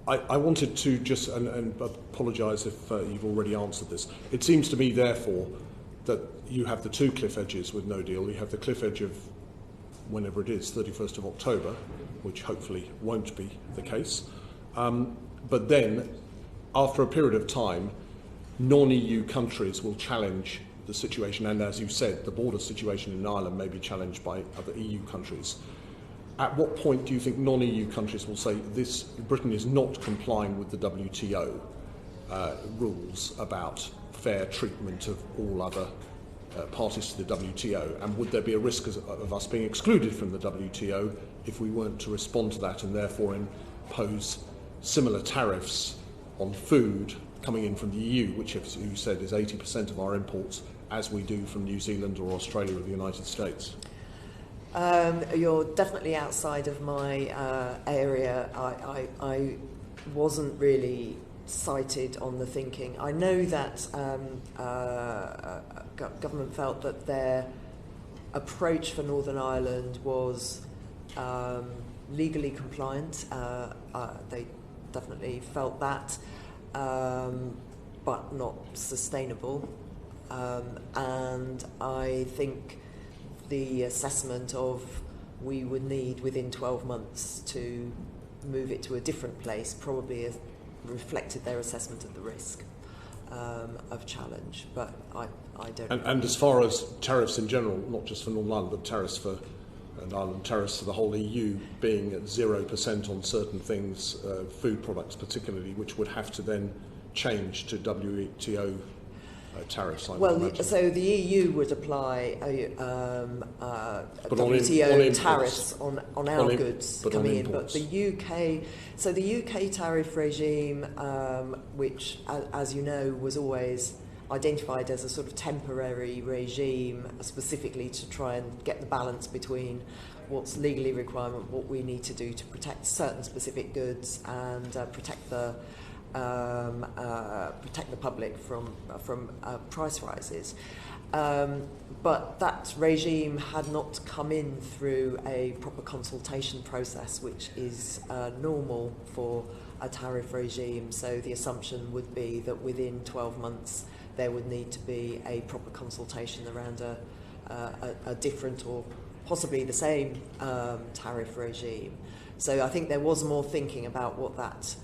I wanted to just, and apologise if you've already answered this. It seems to me, therefore, that you have the two cliff edges with no deal. You have the cliff edge of whenever it is, 31st of October, which hopefully won't be the case. But then, after a period of time, non-EU countries will challenge the situation, and as you said, the border situation in Ireland may be challenged by other EU countries. At what point do you think non-EU countries will say Britain is not complying with the WTO rules about fair treatment of all other parties to the WTO, and would there be a risk of us being excluded from the WTO if we weren't to respond to that and therefore impose similar tariffs on food coming in from the EU, which, as you said, is 80% of our imports, as we do from New Zealand or Australia or the United States? You're definitely outside of my area. I wasn't really cited on the thinking. I know that government felt that their approach for Northern Ireland was legally compliant. They definitely felt that, but not sustainable. And I think the assessment of we would need within 12 months to move it to a different place probably reflected their assessment of the risk of challenge, but I don't know. And as far as tariffs in general, not just for Northern Ireland, but tariffs for Ireland, tariffs for the whole EU being at 0% on certain things, food products particularly, which would have to then change to WTO tariffs, I would imagine. So the EU would apply WTO tariffs on our goods coming in, but the UK tariff regime, which, as you know, was always identified as a sort of temporary regime, specifically to try and get the balance between what's legally required, what we need to do to protect certain specific goods and protect the public from price rises. But that regime had not come in through a proper consultation process, which is normal for a tariff regime. So the assumption would be that within 12 months there would need to be a proper consultation around a different or possibly the same tariff regime. So I think there was more thinking about what that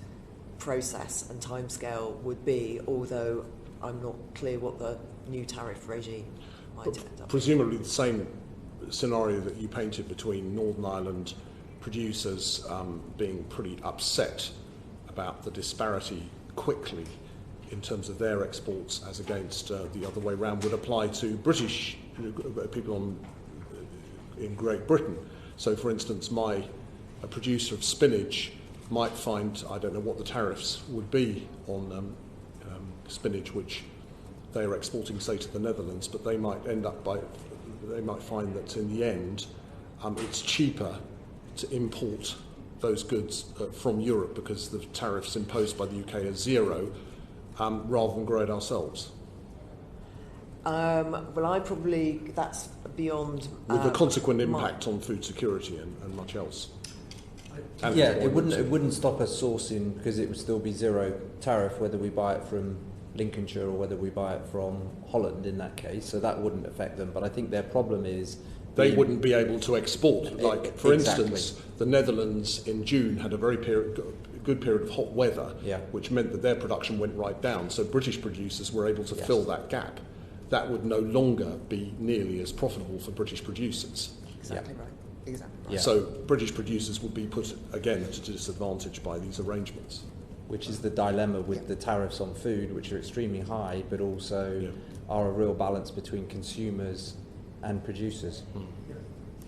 process and timescale would be, although I'm not clear what the new tariff regime might end up. Presumably the same scenario that you painted between Northern Ireland producers being pretty upset about the disparity quickly in terms of their exports as against the other way round would apply to British people in Great Britain. So, for instance, a producer of spinach might find, I don't know what the tariffs would be on spinach, which they are exporting, say, to the Netherlands, but they might find that in the end it's cheaper to import those goods from Europe because the tariffs imposed by the UK are zero, rather than grow it ourselves. That's beyond... With the consequent impact on food security and much else. It wouldn't stop us sourcing, because it would still be zero tariff whether we buy it from Lincolnshire or whether we buy it from Holland in that case, so that wouldn't affect them. But I think their problem is... They wouldn't be able to export. Like, for instance, the Netherlands in June had a very good period of hot weather, which meant that their production went right down, so British producers were able to fill that gap. That would no longer be nearly as profitable for British producers. Exactly right. Exactly right. Yeah. So British producers would be put again at a disadvantage by these arrangements. Which is the dilemma with the tariffs on food, which are extremely high, but also are a real balance between consumers and producers. Mm.